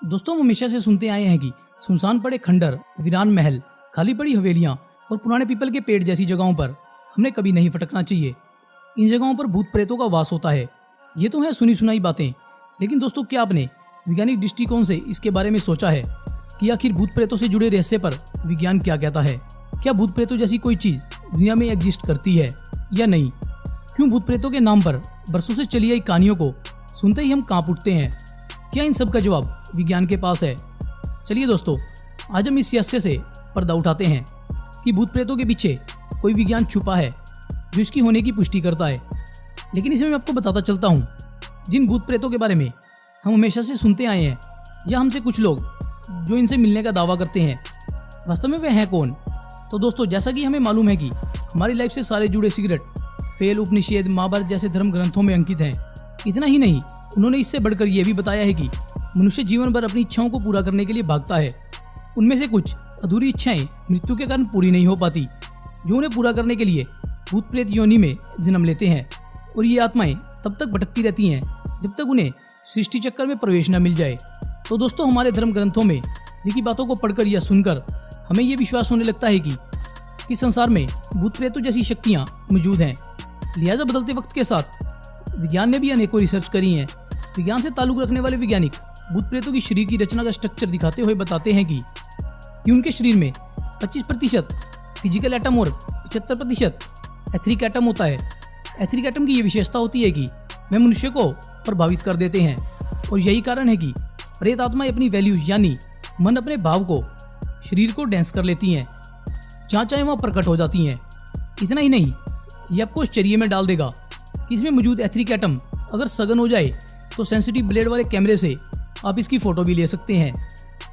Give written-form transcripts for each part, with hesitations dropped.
दोस्तों, हम हमेशा से सुनते आए हैं कि सुनसान पड़े खंडर, वीरान महल, खाली पड़ी हवेलियां और पुराने पीपल के पेड़ जैसी जगहों पर हमने कभी नहीं फटकना चाहिए। इन जगहों पर भूत प्रेतों का वास होता है। ये तो है सुनी सुनाई बातें, लेकिन दोस्तों, क्या आपने वैज्ञानिक दृष्टिकोण से इसके बारे में सोचा है कि आखिर भूत प्रेतों से जुड़े रहस्य पर विज्ञान क्या कहता है? क्या भूत प्रेतों जैसी कोई चीज दुनिया में एग्जिस्ट करती है या नहीं? क्यों भूत प्रेतों के नाम पर बरसों से चली आई कहानियों को सुनते ही हम कांप उठते हैं? क्या इन सब का जवाब विज्ञान के पास है? चलिए दोस्तों, आज हम इस रहस्य से पर्दा उठाते हैं कि भूत प्रेतों के पीछे कोई विज्ञान छुपा है जो इसकी होने की पुष्टि करता है। लेकिन इसमें मैं आपको बताता चलता हूँ, जिन भूत प्रेतों के बारे में हम हमेशा से सुनते आए हैं या हमसे कुछ लोग जो इनसे मिलने का दावा करते हैं, वास्तव में वे हैं कौन? तो दोस्तों, जैसा कि हमें मालूम है कि हमारी लाइफ से सारे जुड़े सिगरेट फेल, उपनिषद, महाभारत जैसे धर्म ग्रंथों में अंकित हैं। इतना ही नहीं, उन्होंने इससे बढ़कर यह भी बताया है कि मनुष्य जीवन भर अपनी इच्छाओं को पूरा करने के लिए भागता है। उनमें से कुछ अधूरी इच्छाएं मृत्यु के कारण पूरी नहीं हो पाती, जो उन्हें पूरा करने के लिए भूत प्रेत योनि में जन्म लेते हैं। और ये आत्माएं तब तक भटकती रहती हैं जब तक उन्हें सृष्टि चक्कर में प्रवेश न मिल जाए। तो दोस्तों, हमारे धर्म ग्रंथों में लिखी बातों को पढ़कर या सुनकर हमें ये विश्वास होने लगता है कि संसार में भूत प्रेतों जैसी शक्तियाँ मौजूद हैं। लिहाजा बदलते वक्त के साथ विज्ञान ने भी अनेकों रिसर्च करी हैं। विज्ञान से ताल्लुक रखने वाले वैज्ञानिक भूत प्रेतों की शरीर की रचना का स्ट्रक्चर दिखाते हुए बताते हैं कि उनके शरीर में 25% फिजिकल एटम और 75% एथरिक एटम होता है। एथरिक एटम की ये विशेषता होती है कि वे मनुष्य को प्रभावित कर देते हैं, और यही कारण है कि प्रेत आत्माएं अपनी वैल्यूज यानी मन, अपने भाव को शरीर को डेंस कर लेती हैं, जहाँ चाहे वहाँ प्रकट हो जाती हैं। इतना ही नहीं, ये आपको आश्चर्य में डाल देगा कि इसमें मौजूद एथरिक एटम अगर सघन हो जाए तो सेंसिटिव ब्लेड वाले कैमरे से आप इसकी फोटो भी ले सकते हैं।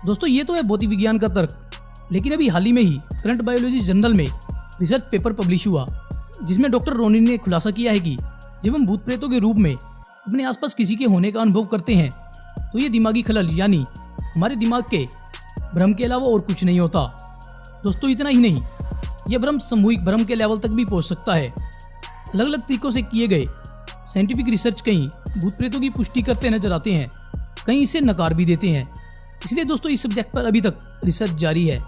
दोस्तों, ये तो है भौतिक विज्ञान का तर्क, लेकिन अभी हाल ही में ही करंट बायोलॉजी जर्नल में रिसर्च पेपर पब्लिश हुआ, जिसमें डॉक्टर रोनिन ने खुलासा किया है कि जब हम भूत प्रेतों के रूप में अपने आसपास किसी के होने का अनुभव करते हैं तो ये दिमागी खलल यानी हमारे दिमाग के भ्रम के अलावा और कुछ नहीं होता। दोस्तों, इतना ही नहीं, यह भ्रम सामूहिक भ्रम के लेवल तक भी पहुंच सकता है। अलग अलग तरीकों से किए गए साइंटिफिक रिसर्च कहीं भूत प्रेतों की पुष्टि करते नजर आते हैं, कहीं इसे नकार भी देते हैं। इसलिए दोस्तों, इस सब्जेक्ट पर अभी तक रिसर्च जारी है।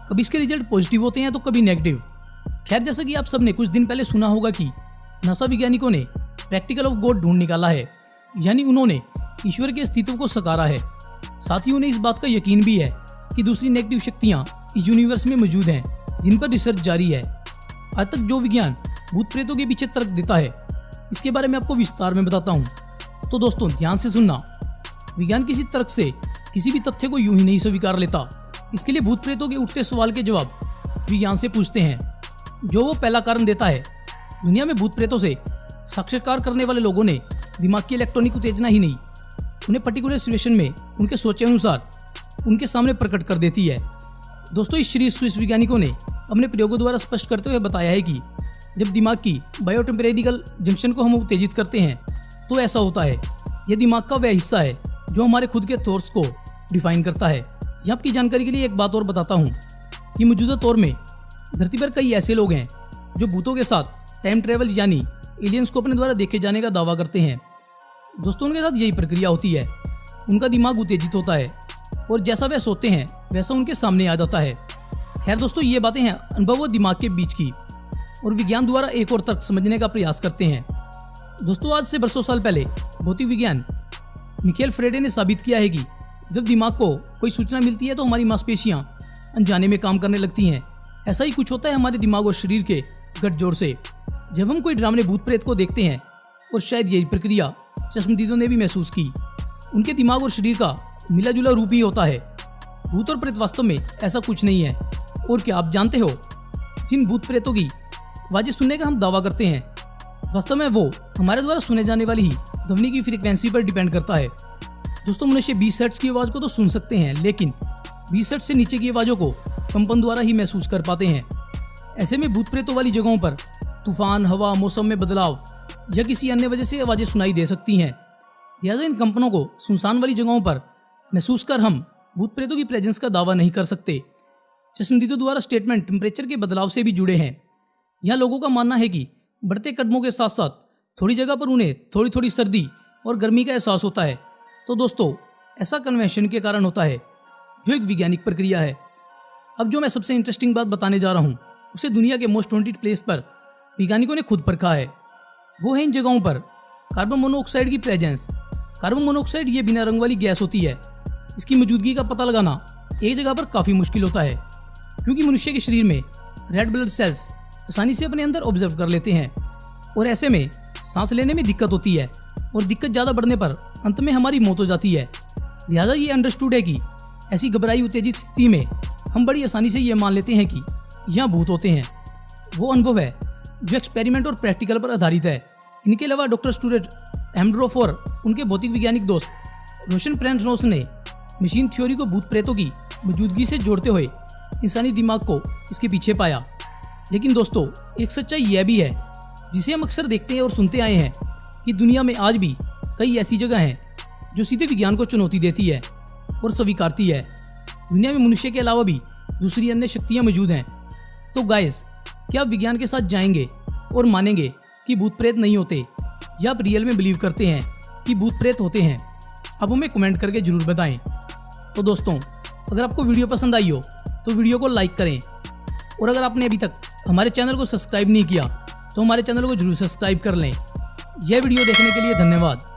कभी इसके रिजल्ट पॉजिटिव होते हैं तो कभी नेगेटिव। खैर, जैसा कि आप सबने कुछ दिन पहले सुना होगा कि नासा वैज्ञानिकों ने प्रैक्टिकल ऑफ गॉड ढूंढ निकाला है, यानी उन्होंने ईश्वर के अस्तित्व को सकारा है। साथ ही उन्हें इस बात का यकीन भी है कि दूसरी नेगेटिव शक्तियाँ इस यूनिवर्स में मौजूद हैं, जिन पर रिसर्च जारी है। आज तक जो विज्ञान भूत प्रेतों के पीछे तर्क देता है, इसके बारे में आपको विस्तार में बताता हूँ। तो दोस्तों, ध्यान से सुनना। विज्ञान किसी तर्क से किसी भी तथ्य को यूं ही नहीं स्वीकार लेता। इसके लिए भूत प्रेतों के उठते सवाल के जवाब विज्ञान से पूछते हैं, जो वो पहला कारण देता है। दुनिया में भूत प्रेतों से साक्षात्कार करने वाले लोगों ने दिमाग की इलेक्ट्रॉनिक उत्तेजना ही नहीं, उन्हें पर्टिकुलर सिचुएशन में उनके सोचे अनुसार उनके सामने प्रकट कर देती है। दोस्तों, इस श्री स्विस वैज्ञानिकों ने अपने प्रयोगों द्वारा स्पष्ट करते हुए बताया है कि जब दिमाग की बायोटेम्परेटिकल जंक्शन को हम उत्तेजित करते हैं तो ऐसा होता है। यह दिमाग का वह हिस्सा है जो हमारे खुद के थॉट्स को डिफाइन करता है। यहाँ आपकी जानकारी के लिए एक बात और बताता हूँ कि मौजूदा दौर में धरती पर कई ऐसे लोग हैं जो भूतों के साथ टाइम ट्रेवल यानी एलियंस को अपने द्वारा देखे जाने का दावा करते हैं। दोस्तों, उनके साथ यही प्रक्रिया होती है। उनका दिमाग उत्तेजित होता है और जैसा वह सोते हैं वैसा उनके सामने आ जाता है। खैर दोस्तों, ये बातें हैं अनुभव और दिमाग के बीच की, और विज्ञान द्वारा एक और तर्क समझने का प्रयास करते हैं। दोस्तों, आज से बरसों साल पहले भौतिक विज्ञान मिखेल फ्रेडे ने साबित किया है कि जब दिमाग को कोई सूचना मिलती है तो हमारी मांसपेशियां अनजाने में काम करने लगती हैं। ऐसा ही कुछ होता है हमारे दिमाग और शरीर के गठजोड़ से। जब हम कोई ड्रामे भूत प्रेत को देखते हैं, और शायद यही प्रक्रिया चश्मदीदों ने भी महसूस की, उनके दिमाग और शरीर का मिला जुला रूप ही होता है। भूत और प्रेत वास्तव में ऐसा कुछ नहीं है। और क्या आप जानते हो, जिन भूत प्रेतों की आवाजें सुनने का हम दावा करते हैं, वास्तव में वो हमारे द्वारा सुने जाने वाली ही ध्वनि की फ्रीक्वेंसी पर डिपेंड करता है। दोस्तों, मनुष्य 20 हर्ट्ज की आवाज को तो सुन सकते हैं, लेकिन 20 हर्ट्ज से नीचे की आवाजों को कंपन द्वारा ही महसूस कर पाते हैं। ऐसे में भूत प्रेतों वाली जगहों पर तूफान, हवा, मौसम में बदलाव या किसी अन्य वजह से आवाजें सुनाई दे सकती हैं। लिहाजा इन कंपनों को सुनसान वाली जगहों पर महसूस कर हम भूत प्रेतों की प्रेजेंस का दावा नहीं कर सकते। चश्मदीदों द्वारा स्टेटमेंट टेम्परेचर के बदलाव से भी जुड़े हैं। यहाँ लोगों का मानना है कि बढ़ते कदमों के साथ साथ थोड़ी जगह पर उन्हें थोड़ी थोड़ी सर्दी और गर्मी का एहसास होता है। तो दोस्तों, ऐसा कन्वेंशन के कारण होता है, जो एक वैज्ञानिक प्रक्रिया है। अब जो मैं सबसे इंटरेस्टिंग बात बताने जा रहा हूँ, उसे दुनिया के मोस्ट वांटेड प्लेस पर वैज्ञानिकों ने खुद परखा है। वो है इन जगहों पर कार्बन मोनोऑक्साइड की प्रेजेंस। कार्बन मोनोऑक्साइड ये बिना रंग वाली गैस होती है। इसकी मौजूदगी का पता लगाना एक जगह पर काफ़ी मुश्किल होता है, क्योंकि मनुष्य के शरीर में रेड ब्लड सेल्स आसानी से अपने अंदर ऑब्जर्व कर लेते हैं, और ऐसे में सांस लेने में दिक्कत होती है, और दिक्कत ज़्यादा बढ़ने पर अंत में हमारी मौत हो जाती है। लिहाजा ये अंडरस्टूड है कि ऐसी घबराई उत्तेजित स्थिति में हम बड़ी आसानी से ये मान लेते हैं कि यहाँ भूत होते हैं। वो अनुभव है जो एक्सपेरिमेंट और प्रैक्टिकल पर आधारित है। इनके अलावा डॉक्टर स्टूडेंट हेमड्रोफ और उनके भौतिक वैज्ञानिक दोस्त रोशन प्रेंसनोस ने मशीन थ्योरी को भूत प्रेतों की मौजूदगी से जोड़ते हुए इंसानी दिमाग को इसके पीछे पाया। लेकिन दोस्तों, एक सच्चाई यह भी है जिसे हम अक्सर देखते हैं और सुनते आए हैं कि दुनिया में आज भी कई ऐसी जगह हैं जो सीधे विज्ञान को चुनौती देती है और स्वीकारती है। दुनिया में मनुष्य के अलावा भी दूसरी अन्य शक्तियाँ मौजूद हैं। तो गाइस, क्या आप विज्ञान के साथ जाएंगे और मानेंगे कि भूत प्रेत नहीं होते, या आप रियल में बिलीव करते हैं कि भूत प्रेत होते हैं? आप हमें कमेंट करके जरूर बताएं। तो दोस्तों, अगर आपको वीडियो पसंद आई हो तो वीडियो को लाइक करें, और अगर आपने अभी तक हमारे चैनल को सब्सक्राइब नहीं किया तो हमारे चैनल को जरूर सब्सक्राइब कर लें। यह वीडियो देखने के लिए धन्यवाद।